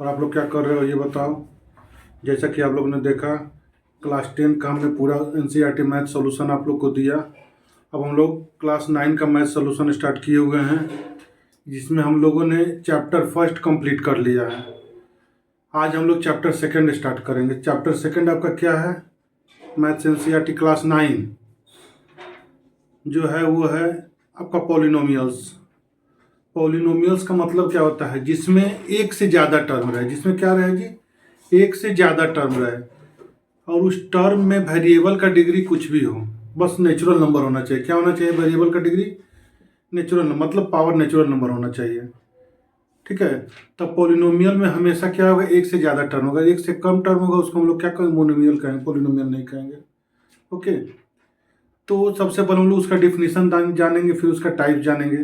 आप लोग क्या कर रहे हो ये बताओ। जैसा कि आप लोगों ने देखा, क्लास 10 का हमने पूरा एनसीईआरटी मैथ सॉल्यूशन आप लोग को दिया। अब हम लोग क्लास 9 का मैथ सॉल्यूशन स्टार्ट किए हुए हैं, जिसमें हम लोगों ने चैप्टर फर्स्ट कंप्लीट कर लिया है। आज हम लोग चैप्टर सेकंड स्टार्ट करेंगे। चैप्टर सेकंड आपका क्या है? मैथ्स एनसीईआरटी क्लास 9 जो है वो है आपका पॉलिनोमियल्स। पॉलिनोमियल्स का मतलब क्या होता है? जिसमें एक से ज़्यादा टर्म रहे। जिसमें क्या रहे जी? एक से ज़्यादा टर्म रहे, और उस टर्म में वेरिएबल का डिग्री कुछ भी हो, बस नेचुरल नंबर होना चाहिए। क्या होना चाहिए? वेरिएबल का डिग्री नेचुरल नंबर, मतलब पावर नेचुरल नंबर होना चाहिए। ठीक है। तब पॉलिनोमियल में हमेशा क्या होगा? एक से ज़्यादा टर्म होगा। एक से कम टर्म होगा उसको हम लोग क्या कहेंगे? मोनोमियल कहेंगे, पॉलिनोमियल नहीं कहेंगे। ओके। तो सबसे पहले हम लोग उसका डिफिनीशन जानेंगे, फिर उसका टाइप जानेंगे,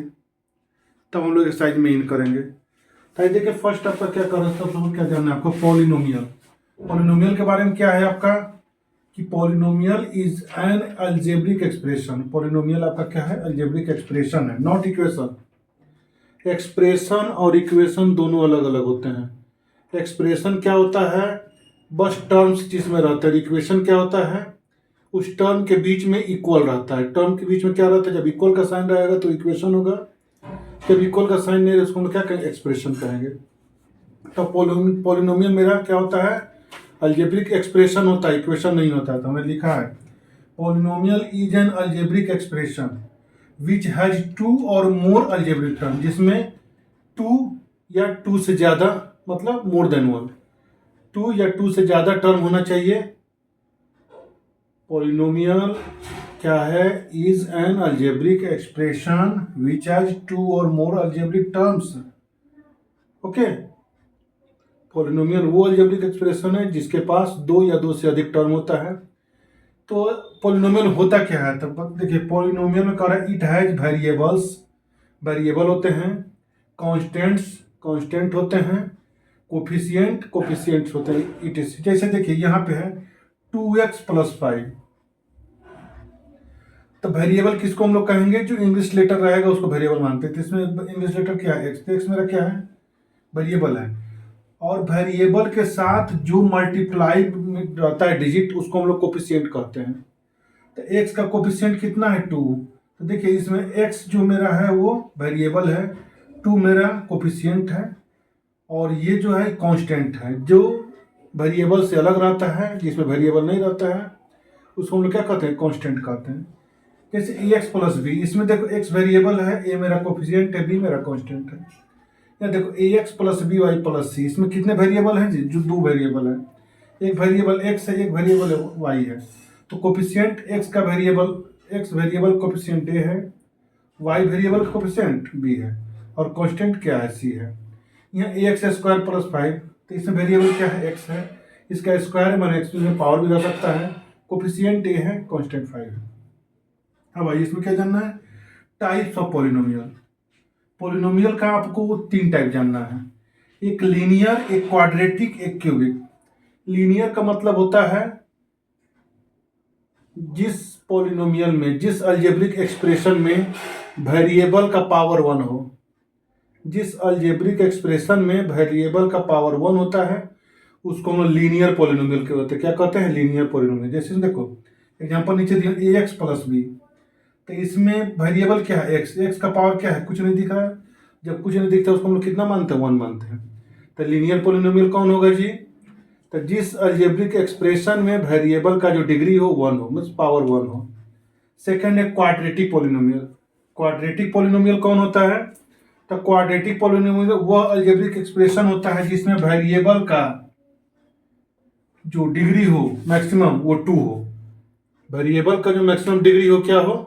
तब हम लोग एक्सरसाइज में इन करेंगे। तो देखिए, फर्स्ट आपका क्या कर सकते हो, क्या जानना है आपको? पॉलिनोमियल। पॉलिनोमियल के बारे में क्या है आपका कि polynomial is an algebraic expression. Polynomial आपका क्या है? अलजेब्रिक एक्सप्रेशन है, नॉट इक्वेशन। एक्सप्रेशन और इक्वेशन दोनों अलग अलग होते हैं। एक्सप्रेशन क्या होता है? बस टर्म्स जिसमें रहते हैं। इक्वेशन क्या होता है? उस टर्म के बीच में इक्वल रहता है। टर्म के बीच में क्या रहता है? जब इक्वल का साइन रहेगा तो इक्वेशन होगा, जब इक्वल का साइन नहीं, उसको हम क्या कहेंगे? एक्सप्रेशन कहेंगे। तो पॉलिनोमियल मेरा क्या होता है? अलजेब्रिक एक्सप्रेशन होता है, इक्वेशन नहीं होता है। तो हमने लिखा है polynomial is an algebraic expression which has two और मोर अलजेब्रिक टर्म। जिसमें टू या टू से ज़्यादा, मतलब मोर देन वन, टू या टू से ज़्यादा टर्म होना चाहिए। पॉलिनोमियल क्या है? Is an algebraic expression which has two और more algebraic terms. Okay. Polynomial वो अलजेब्रिक एक्सप्रेशन है जिसके पास दो या दो से अधिक टर्म होता है। तो पॉलिनोमियल होता क्या है? तब देखिए, पॉलिनोमियल में कह रहा है इट हैज वेरिएबल्स, वेरिएबल होते हैं, कांस्टेंट्स, कांस्टेंट होते हैं, कोफिशिएंट, कोफिशिएंट्स होते हैं, इट इज। जैसे देखिए यहाँ पे है 2x+5। तो वेरिएबल किसको हम लोग कहेंगे? जो इंग्लिश लेटर रहेगा उसको वेरिएबल मानते हैं। तो इसमें इंग्लिश लेटर क्या है? एक्स। एक्स मेरा क्या है? वेरिएबल है। और वेरिएबल के साथ जो मल्टीप्लाई रहता है डिजिट, उसको हम लोग कोफिशिएंट कहते हैं। तो एक्स का कोफिशिएंट कितना है? 2। तो देखिए इसमें एक्स जो मेरा है वो वेरिएबल है, 2 मेरा कोफिशिएंट है, और ये जो है कांस्टेंट है, जो वेरिएबल से अलग रहता है, जिसमें वेरिएबल नहीं रहता है उसको हम लोग क्या कहते हैं? कांस्टेंट कहते हैं। जैसे ax+b, इसमें देखो x वेरिएबल है, a मेरा कोफिशिएंट है, b मेरा कांस्टेंट है। या देखो ax+by+c, इसमें कितने वेरिएबल हैं जी? जो दो वेरिएबल है, एक वेरिएबल x है, एक वेरिएबल y है। तो कोफिशिएंट x का variable, x variable coefficient a है, y वेरिएबल कोफिशिएंट b है, और कांस्टेंट क्या है? c है। यहाँ ax² + 5, तो इसमें वेरिएबल क्या है? x है, इसका स्क्वायर है, माने x में पावर भी रह सकता है, कोफिशिएंट a है, कांस्टेंट 5 है। अब आइए इसमें क्या जानना है? Types of polynomial. पॉलिनोमियल का आपको 3 टाइप जानना है, एक लीनियर, एक क्वाड्रेटिक, एक क्यूबिक। लीनियर का मतलब होता है जिस पॉलिनोमियल में, जिस अलजेब्रिक एक्सप्रेशन में वेरिएबल का पावर 1 हो। जिस अलजेब्रिक एक्सप्रेशन में वेरिएबल का पावर 1 होता है उसको हम लीनियर पॉलिनोमियल कहते हैं। क्या कहते हैं? Linear polynomial. जैसे देखो एग्जांपल नीचे दिया ax+b, तो इसमें वेरिएबल क्या है? एक्स। एक्स का पावर क्या है? कुछ नहीं दिख रहा है। जब कुछ नहीं दिखता उसको हम लोग कितना मानते हैं? 1 मानते हैं। तो लीनियर पॉलिनोमियल कौन होगा जी? तो जिस अलजेब्रिक एक्सप्रेशन में वेरिएबल का जो डिग्री हो 1 हो, मीन्स पावर 1 हो। सेकेंड है क्वाड्रेटिक पॉलिनोमियल। क्वाड्रेटिक पॉलिनोमियल कौन होता है? तो क्वाड्रेटिक पॉलिनोमियल वह अलजेब्रिक एक्सप्रेशन होता है जिसमें वेरिएबल का जो डिग्री हो मैक्सिमम वो 2 हो। वेरिएबल का जो मैक्सिमम डिग्री हो क्या हो?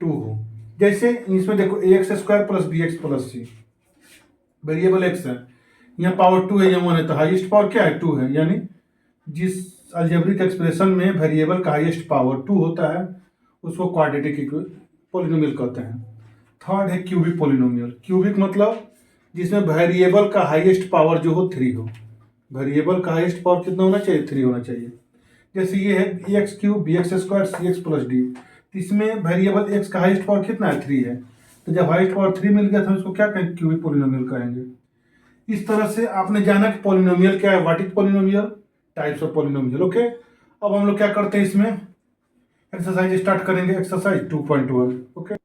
2 हो। जैसे इसमें देखो ax² + bx+c, वेरिएबल x है, यहाँ पावर 2 है, यहाँ 1 है, तो हाईएस्ट पावर क्या है? 2 है। यानी जिस अलजेब्रिक एक्सप्रेशन में वेरिएबल का हाईएस्ट पावर 2 होता है उसको क्वाड्रेटिक पॉलिनोमियल कहते हैं। थर्ड है क्यूबिक पॉलिनोमियल। क्यूबिक मतलब जिसमें वेरिएबल का हाईएस्ट पावर जो हो 3 हो। वेरिएबल का हाईएस्ट पावर कितना होना चाहिए? 3 होना चाहिए। जैसे ये है ax³ bx² cx+d, इसमें वेरिएबल x का हाईएस्ट पावर कितना है? 3 है। तो जब हाईएस्ट पावर 3 मिल गया तो इसको क्या कहेंगे? क्यूबिक पॉलिनोमियल कहेंगे। इस तरह से आपने जाना कि पॉलिनोमियल क्या है, what is polynomial, types of polynomial. Okay, अब हम लोग क्या करते हैं, इसमें एक्सरसाइज स्टार्ट करेंगे, एक्सरसाइज 2.1। ओके,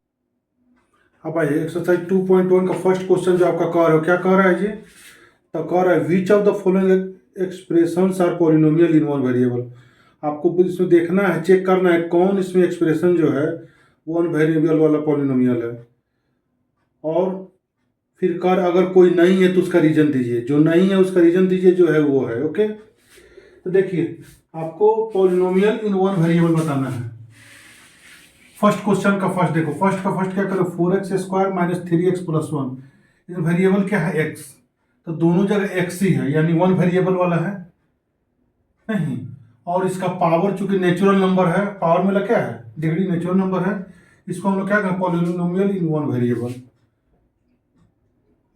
अब आइए एक्सरसाइज 2.1 का फर्स्ट क्वेश्चन जो आपका कह रहा है, क्या कह रहा है जी, तो कह रहा है which of the following expressions are polynomial in one variable. आपको इसमें देखना है, चेक करना है कौन इसमें एक्सप्रेशन जो है वन वेरिएबल वाला पॉलिनोमियल है, और फिर कर अगर कोई नहीं है तो उसका रीजन दीजिए, जो नहीं है उसका रीजन दीजिए, जो है वो है। ओके, तो देखिए आपको पॉलिनोमियल इन वन वेरिएबल बताना है। फर्स्ट क्वेश्चन का फर्स्ट देखो, फर्स्ट का फर्स्ट क्या करो, 4x² minus 3x plus 1। Variable क्या है, x, तो दोनों जगह x ही है, यानी वन वेरिएबल वाला है नहीं। और इसका पावर चूंकि नेचुरल नंबर है, पावर में क्या है, डिग्री नेचुरल नंबर है, इसको हम लोग क्या कहें, polynomial in one variable.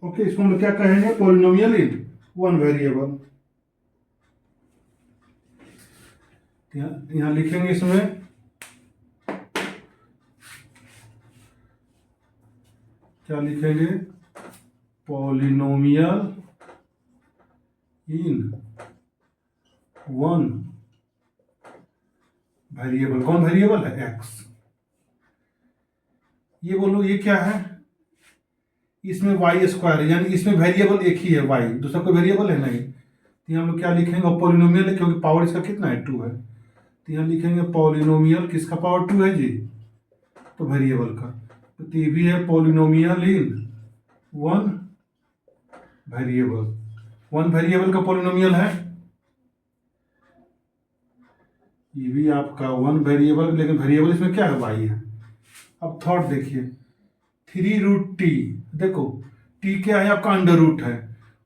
Okay, इसको हम लोग क्या कहेंगे, पॉलिनोमियल इन वन वेरिएबल। यहां लिखेंगे इसमें क्या लिखेंगे, पॉलिनोमियल इन वन वेरिएबल। कौन वेरिएबल है, एक्स। ये बोलो ये क्या है, इसमें y² है, यानी इसमें वेरिएबल एक ही है y, दूसरा कोई वेरिएबल है नहीं। तो हम लोग क्या लिखेंगे, पॉलिनोमियल है क्योंकि पावर इसका कितना है, 2 है। तो यहाँ लिखेंगे पॉलिनोमियल, किसका पावर 2 है जी, तो वेरिएबल का। तो ये भी है polynomial in one variable, one variable का पॉलिनोमियल है। ये भी आपका वन वेरिएबल, लेकिन वेरिएबल इसमें क्या है, y है। अब थर्ड देखिए, 3√t, देखो t क्या है आपका, अंडर रूट है।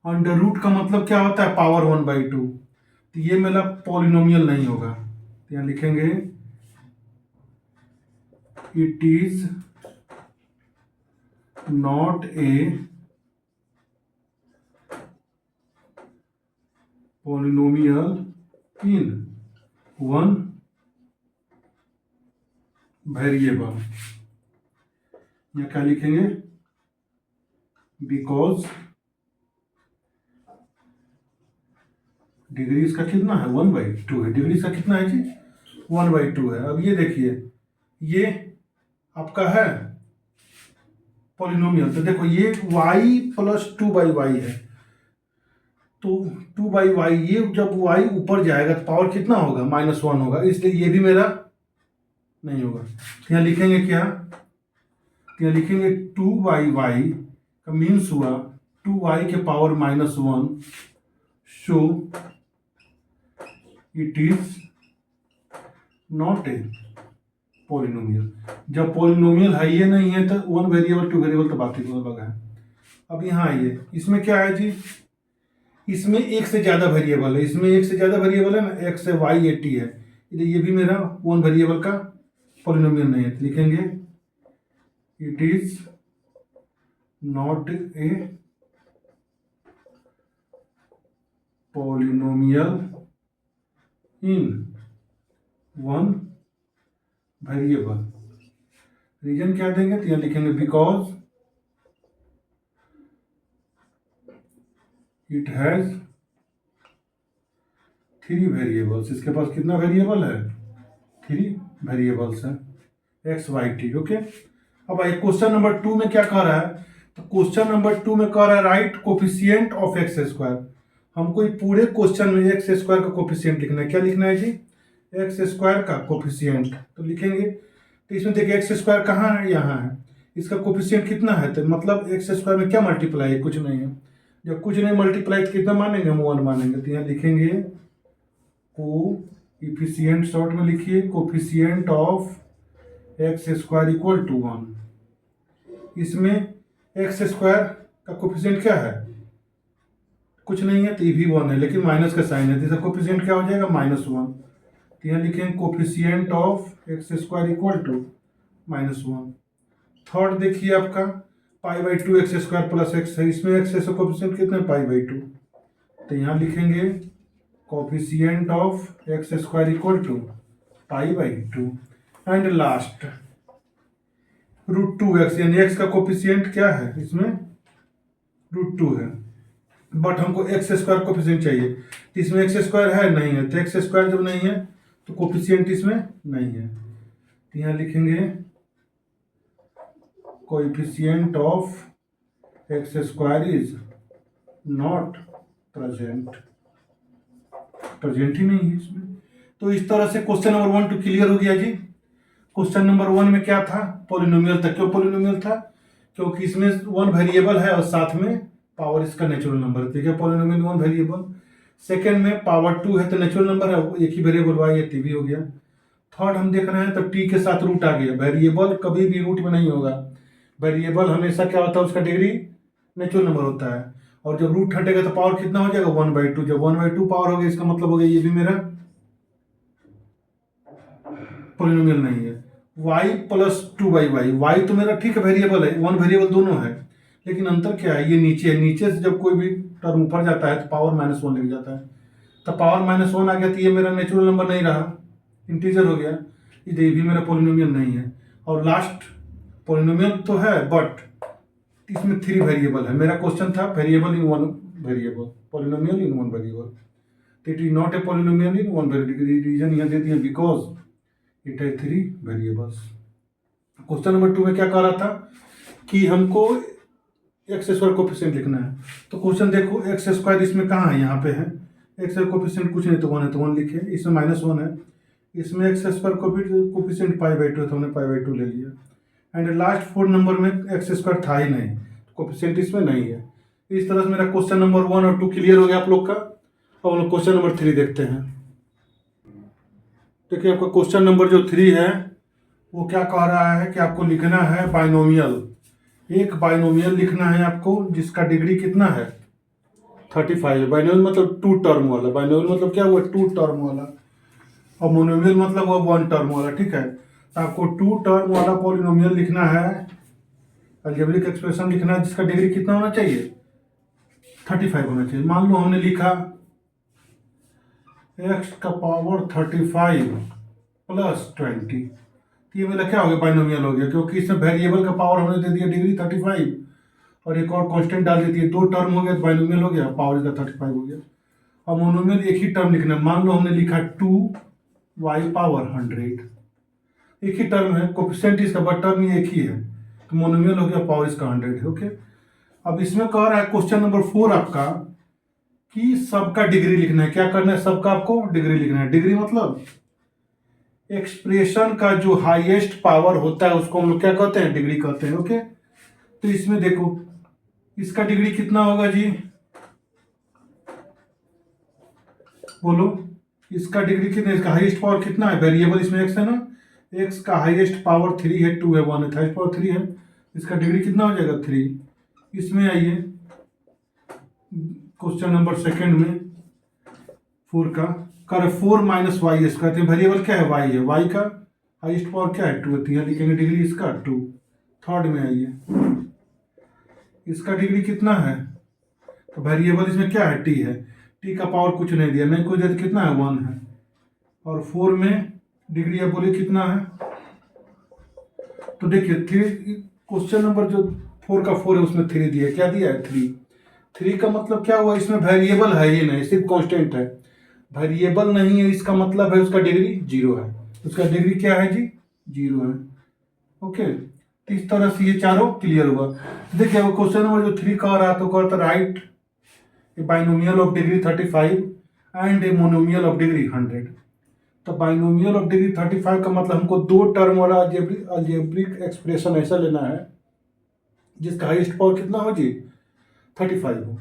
अंडर रूट का मतलब क्या होता है, पावर 1/2। तो ये मेरा पॉलिनोमियल नहीं होगा। तो यहाँ लिखेंगे it is not a polynomial in one variable. या क्या लिखेंगे, बिकॉज डिग्री इसका कितना है, 1/2 है। डिग्री इसका कितना है जी, 1/2 है। अब ये देखिए, ये आपका है पॉलिनोमियल, तो देखो ये y प्लस 2/y है, तो 2/y, ये जब y ऊपर जाएगा तो पावर कितना होगा, -1 होगा, इसलिए ये भी मेरा नहीं होगा। तो यहाँ लिखेंगे क्या, तो यहाँ लिखेंगे 2/y का मीन्स हुआ 2y के power -1, so it is not a polynomial. जब पॉलिनोमियल है ये नहीं है तो वन वेरिएबल टू वेरिएबल तो बात ही अलग है। अब यहाँ आइए, इसमें क्या है जी, इसमें एक से ज्यादा वेरिएबल है, इसमें एक से ज्यादा वेरिएबल है ना, x है, y है, t है, इसलिए ये भी मेरा वन वेरिएबल का पॉलिनोमियल नहीं है। तो लिखेंगे it is not a polynomial in one variable. Reason क्या देंगे, तो यहाँ लिखेंगे बिकॉज इट हैज 3 वेरिएबल्स। इसके पास कितना वेरिएबल है, 3 वेरिएबल्स है, x y t। ओके, अब आइए क्वेश्चन नंबर 2 में क्या कह रहा है, तो क्वेश्चन नंबर 2 में कह रहा है राइट कोफिशिएंट ऑफ x²। हमको पूरे क्वेश्चन में x² का कोफिशिएंट लिखना है। क्या लिखना है जी, x² का कोफिशिएंट। तो लिखेंगे, तो इसमें देखिए x² कहाँ है, यहाँ है, इसका कोफिशिएंट कितना है, तो मतलब x² में क्या मल्टीप्लाई है, कुछ नहीं है। जब कुछ नहीं मल्टीप्लाई कितना मानेंगे, हम 1 मानेंगे। तो यहाँ लिखेंगे कोफिशिएंट, शॉर्ट में लिखिए coefficient of x² equal to 1। इसमें x² का कोफिशिएंट क्या है, कुछ नहीं है, तो ये भी 1 है, लेकिन माइनस का साइन है, तो इसका कोफिशिएंट क्या हो जाएगा, -1। तो यहाँ लिखेंगे coefficient of x² equal to -1। Third देखिए आपका π/2 x² प्लस x है, इसमें x का कोफिशिएंट कितना है, π/2। तो यहाँ लिखेंगे coefficient of x² equal to π/2। And last √2x, यानी x का कोफिशिएंट क्या है, इसमें √2 है। बट हमको एक्स स्क्वायर कोफिशिएंट चाहिए, तो इसमें एक्स स्क्वायर है नहीं है, तो एक्स स्क्वायर जब नहीं है तो कोफिशिएंट इसमें नहीं है, तो यहाँ लिखेंगे coefficient of x square is not present, present ही नहीं है इसमें। तो इस तरह से क्वेश्चन नंबर 1 2 क्लियर हो गया जी। क्वेश्चन नंबर 1 में क्या था, पॉलिनोमियल था। क्यों पॉलिनोमियल था, क्योंकि इसमें 1 वेरिएबल है और साथ में पावर इसका नेचुरल नंबर है, ठीक है, पॉलिनोमियल 1 वेरिएबल। सेकंड में पावर 2 है तो नेचुरल नंबर है, एक ही वेरिएबल y है, भी हो गया। थर्ड हम देख रहे हैं तो t के साथ रूट आ गया। वेरिएबल कभी भी रूट में नहीं होगा, वेरिएबल हमेशा क्या होता है, उसका डिग्री नेचुरल नंबर होता है, और जब रूट हटेगा तो पावर कितना हो जाएगा 1/2। जब 1/2 पावर हो गया इसका मतलब हो गया ये भी मेरा पॉलिनोमियल नहीं है। y प्लस 2/y, y तो मेरा ठीक है वेरिएबल है, 1 वेरिएबल दोनों है, लेकिन अंतर क्या है, ये नीचे है, नीचे से जब कोई भी टर्म ऊपर जाता है तो पावर -1 लग जाता है, तो पावर -1 आ गया तो ये मेरा नेचुरल नंबर नहीं रहा, इंटीजर हो गया, ये भी मेरा पॉलिनोमियल नहीं है। और लास्ट पॉलिनोमियल तो है बट इसमें 3 वेरिएबल है। मेरा क्वेश्चन था variable in 1 variable, polynomial in 1 variable, तो it is not a polynomial in 1 variable. Reason यहाँ दे दिया बिकॉज इट है 3 वेरिएबल्स। क्वेश्चन नंबर 2 में क्या कह रहा था कि हमको एक्स स्क्वायर कोफिशिएंट लिखना है, तो क्वेश्चन देखो एक्स स्क्वायर इसमें कहाँ है, यहाँ पे है, एक्स स्क्वायर कोफिशिएंट कुछ नहीं तो 1 है, तो 1 लिखे, इसमें -1 है, इसमें एक्स स्क्वायर कोफिशिएंट π/2 तो हमने π/2 ले लिया, एंड लास्ट 4 नंबर में एक्स स्क्वायर था ही नहीं, कोफिशिएंट इसमें नहीं है। इस तरह से मेरा क्वेश्चन नंबर 1 और 2 क्लियर हो गया आप लोग का। अब हम लोग क्वेश्चन नंबर 3 देखते हैं। देखिए आपका क्वेश्चन नंबर जो 3 है वो क्या कह रहा है कि आपको लिखना है बाइनोमियल, एक बाइनोमियल लिखना है आपको जिसका डिग्री कितना है 35 है। बाइनोमियल मतलब 2 टर्म वाला, बाइनोमियल मतलब क्या हुआ 2 टर्म वाला, और मोनोमियल मतलब हुआ 1 टर्म वाला, ठीक है। तो आपको 2 टर्म वाला पॉलिनोमियल लिखना है, अलजेब्रिक एक्सप्रेशन लिखना है जिसका डिग्री कितना होना चाहिए 35 होना चाहिए। मान लो हमने लिखा x का पावर 35 प्लस 20, ये मेरा क्या हो गया बाइनोमियल हो गया, क्योंकि इसमें वेरिएबल का पावर हमने दे दिया डिग्री 35 और एक और कांस्टेंट डाल देती है, 2 टर्म हो गया तो बाइनोमियल हो गया, पावर इसका 35 हो गया। अब मोनोमियल एक ही टर्म लिखना है, मान लो हमने लिखा 2y पावर 100, एक ही टर्म है, कोफिशिएंट इसका बट टर्म ही एक ही है, तो मोनोमियल हो गया, पावर इसका 100 है, ओके। अब इसमें कह रहा है क्वेश्चन नंबर 4 आपका कि सबका डिग्री लिखना है। क्या करना है, सबका आपको डिग्री लिखना है। डिग्री मतलब एक्सप्रेशन का जो हाईएस्ट पावर होता है उसको हम लोग क्या कहते हैं, डिग्री कहते हैं, ओके। तो इसमें देखो इसका डिग्री कितना होगा जी, बोलो इसका डिग्री कितना, इसका हाईएस्ट पावर कितना है, वेरिएबल इसमें एक्स है ना, एक्स का हाईएस्ट पावर 3 है, 2 है, 1 है, हाईएस्ट पावर 3 है, इसका डिग्री कितना हो जाएगा 3। इसमें आइए क्वेश्चन नंबर 2 में 4 का कर 4 माइनस वाई स्क्वायर, वेरिएबल क्या है y है, y का हाईएस्ट पावर क्या है 2 है, तो यहाँ लिखेंगे डिग्री इसका 2। थर्ड में आइए इसका डिग्री कितना है, तो वेरिएबल इसमें क्या है t है, t का पावर कुछ नहीं दिया, नहीं कुछ दिया तो कितना है 1 है, और 4 में डिग्री अब बोलिए कितना है, तो देखिए 3 क्वेश्चन नंबर जो 4 का 4 है उसमें 3 दिया, क्या दिया है 3 का मतलब क्या हुआ, इसमें वेरिएबल है ही नहीं, सिर्फ कांस्टेंट है, वेरिएबल नहीं है, इसका मतलब है उसका डिग्री 0 है, उसका डिग्री क्या है जी 0 है, ओके। तो इस तरह से ये चारों क्लियर हुआ। देखिए वो क्वेश्चन नंबर जो 3 कह रहा तो कहता right A binomial of degree 35 and a monomial of degree 100। तो बाइनोमियल ऑफ डिग्री 35 का मतलब हमको 2 टर्म वाला अलजेब्रिक एक्सप्रेशन ऐसा लेना है जिसका हाईएस्ट पावर कितना हो जी 35 हो।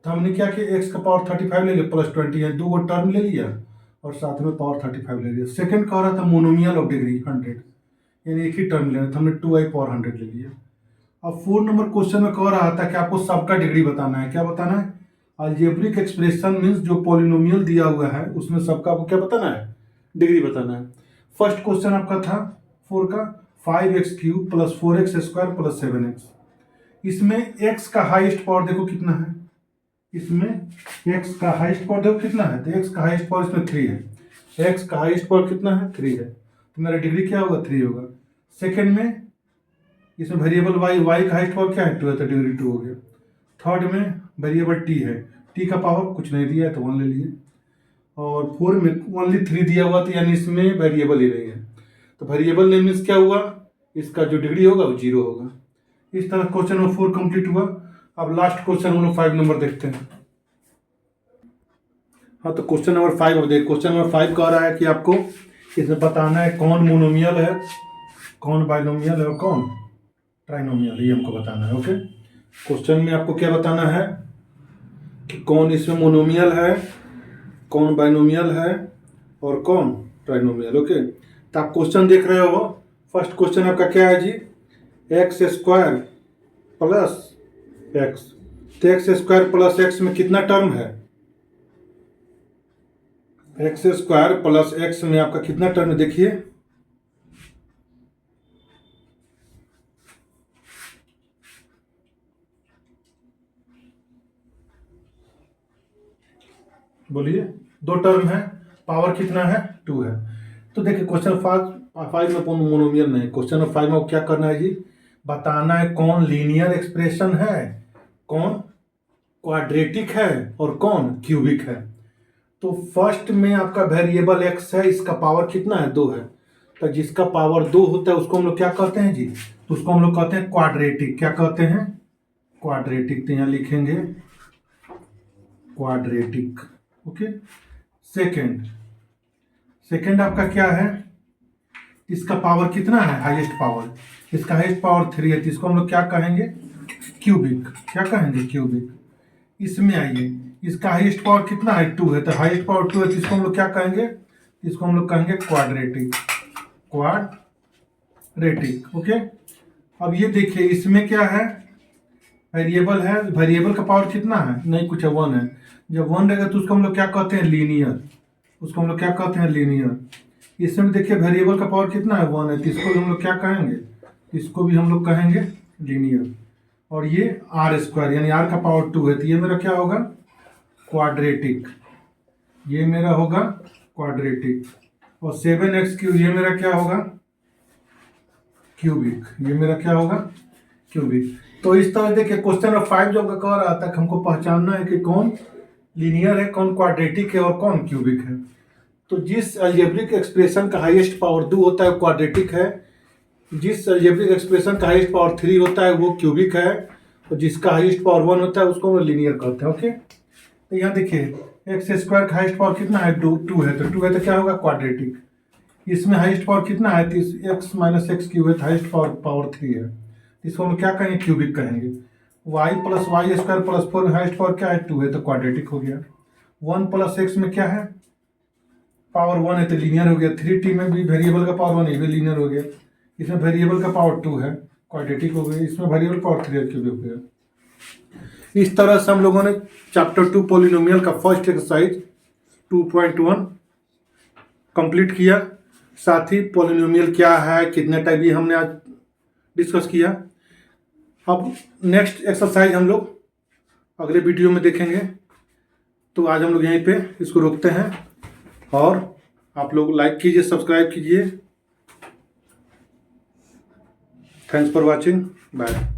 तो हमने क्या किया, x का पावर 35 ले लिया प्लस 20 है, 2 टर्म ले लिया और साथ में पावर 35 ले लिया। सेकंड कह रहा था मोनोमियल ऑफ डिग्री 100, यानी एक ही टर्म लेना था, हमने 2y पावर 100 ले लिया। अब 4 नंबर क्वेश्चन में कह रहा था कि आपको सबका डिग्री बताना है। क्या बताना है, अलजेब्रिक एक्सप्रेशन मीन्स जो पॉलिनोमियल दिया हुआ है उसमें सबका आपको क्या बताना है, डिग्री बताना है। फर्स्ट क्वेश्चन आपका था 4 का 5x³ plus 4x² plus 7x। इसमें x का हाईएस्ट पावर देखो कितना है, इसमें x का हाईएस्ट पावर देखो कितना है, तो x का हाईएस्ट पावर इसमें 3 है, x का हाईएस्ट पावर कितना है 3 है, तो मेरा डिग्री क्या होगा 3 होगा। सेकंड में इसमें वेरिएबल y का हाईएस्ट पावर क्या है 2 है, तो डिग्री 2 हो गया। थर्ड में वेरिएबल टी है, टी का पावर कुछ नहीं दिया है तो 1 ले लिए, और 4 में ओनली 3 दिया हुआ था, यानी इसमें वेरिएबल ही नहीं है। तो वेरिएबल नहीं मीन्स क्या हुआ, इसका जो डिग्री होगा वो 0 होगा। इस तरह क्वेश्चन नंबर 4 कंप्लीट हुआ। अब लास्ट क्वेश्चन हम लोग 5 नंबर देखते हैं। हाँ, तो क्वेश्चन नंबर 5 अब देखिए। क्वेश्चन नंबर 5 कह रहा है कि आपको इसमें बताना है कौन मोनोमियल है, कौन बाइनोमियल है और कौन ट्राइनोमियल, ये हमको बताना है। ओके, क्वेश्चन में आपको क्या बताना है कि कौन इसमें मोनोमियल है, कौन बाइनोमियल है और कौन ट्राइनोमियल। ओके, तो आप क्वेश्चन देख रहे हो। फर्स्ट क्वेश्चन आपका क्या है जी, एक्स स्क्वायर प्लस एक्स। तो एक्स स्क्वायर प्लस एक्स में कितना टर्म है, एक्स स्क्वायर प्लस एक्स में आपका कितना टर्म है, देखिए बोलिए, 2 टर्म है, पावर कितना है, 2 है। तो देखिए क्वेश्चन 5 में कौन मोनोमियल नहीं, क्वेश्चन 5 में क्या करना है जी, बताना है कौन लीनियर एक्सप्रेशन है, कौन क्वाड्रेटिक है और कौन क्यूबिक है। तो फर्स्ट में आपका वेरिएबल एक्स है, इसका पावर कितना है, 2 है। तो जिसका पावर 2 होता है उसको हम लोग क्या कहते हैं जी, तो उसको हम लोग कहते हैं क्वाड्रेटिक। क्या कहते हैं, क्वाड्रेटिक। तो यहाँ लिखेंगे क्वाड्रेटिक। ओके, सेकेंड आपका क्या है, इसका पावर कितना है, हाईएस्ट पावर, इसका हाईएस्ट पावर 3 है, तो इसको हम लोग क्या कहेंगे, क्यूबिक। क्या कहेंगे, क्यूबिक। इसमें आइए, इसका हाईएस्ट पावर कितना है, 2 है, तो हाईएस्ट पावर 2 है, तो इसको हम लोग क्या कहेंगे, इसको हम लोग कहेंगे क्वाड्रेटिक। क्वाड्रेटिक। ओके, अब ये देखिए इसमें क्या है, वेरिएबल है, वेरिएबल का पावर कितना है, नहीं कुछ है, 1 है। जब 1 रहेगा तो उसको हम लोग क्या कहते हैं, लीनियर। उसको हम लोग क्या कहते हैं, लीनियर। इसमें भी देखिए वेरिएबल का पावर कितना है, 1 है, तो इसको भी हम लोग क्या कहेंगे, इसको भी हम लोग कहेंगे लीनियर। और ये आर स्क्वायर यानी आर का पावर 2 है, तो ये मेरा क्या होगा, क्वाड्रेटिक। ये मेरा होगा क्वाड्रेटिक। और 7x³ ये मेरा क्या होगा, क्यूबिक। ये मेरा क्या होगा, क्यूबिक। तो इस तरह देखिए क्वेश्चन नंबर 5 जो कह रहा था कि हमको पहचानना है कि कौन लीनियर है, कौन क्वाड्रेटिक है और कौन क्यूबिक है। तो जिस अलजेब्रिक एक्सप्रेशन का हाईएस्ट पावर 2 होता है वो क्वाड्रेटिक है, जिस अलजेब्रिक एक्सप्रेशन का हाईएस्ट पावर 3 होता है वो क्यूबिक है, और जिसका हाईएस्ट पावर 1 होता है उसको हम लीनियर कहते हैं। ओके, तो यहाँ देखिए एक्स स्क्वायर का हाईएस्ट पावर कितना है, 2 है, तो 2 है तो क्या होगा, क्वाड्रेटिक। इसमें हाईएस्ट पावर कितना है, x माइनस x³ है, हाईएस्ट पावर 3 है, इसको हम क्या कहेंगे, क्यूबिक कहेंगे। y plus y square plus 4 में हाईएस्ट पावर क्या है, 2 है, तो क्वाड्रेटिक हो गया। 1 प्लस x में क्या है, पावर 1 है, तो लीनियर हो गया। 3t में भी वेरिएबल का पावर 1 है, भी लीनियर हो गया। इसमें वेरिएबल का पावर 2 है, क्वाड्रेटिक हो गया। इसमें वेरिएबल पावर 3 है, क्यूबिक हो गया। इस तरह से हम लोगों ने चैप्टर 2 पॉलिनोमियल का फर्स्ट एक्सरसाइज 2.1 कंप्लीट किया। साथ ही पॉलिनोमियल क्या है, कितने टाइप, ये हमने आज डिस्कस किया। अब नेक्स्ट एक्सरसाइज हम लोग अगले वीडियो में देखेंगे। तो आज हम लोग यहीं पे इसको रोकते हैं, और आप लोग लाइक कीजिए, सब्सक्राइब कीजिए। Thanks for watching, bye.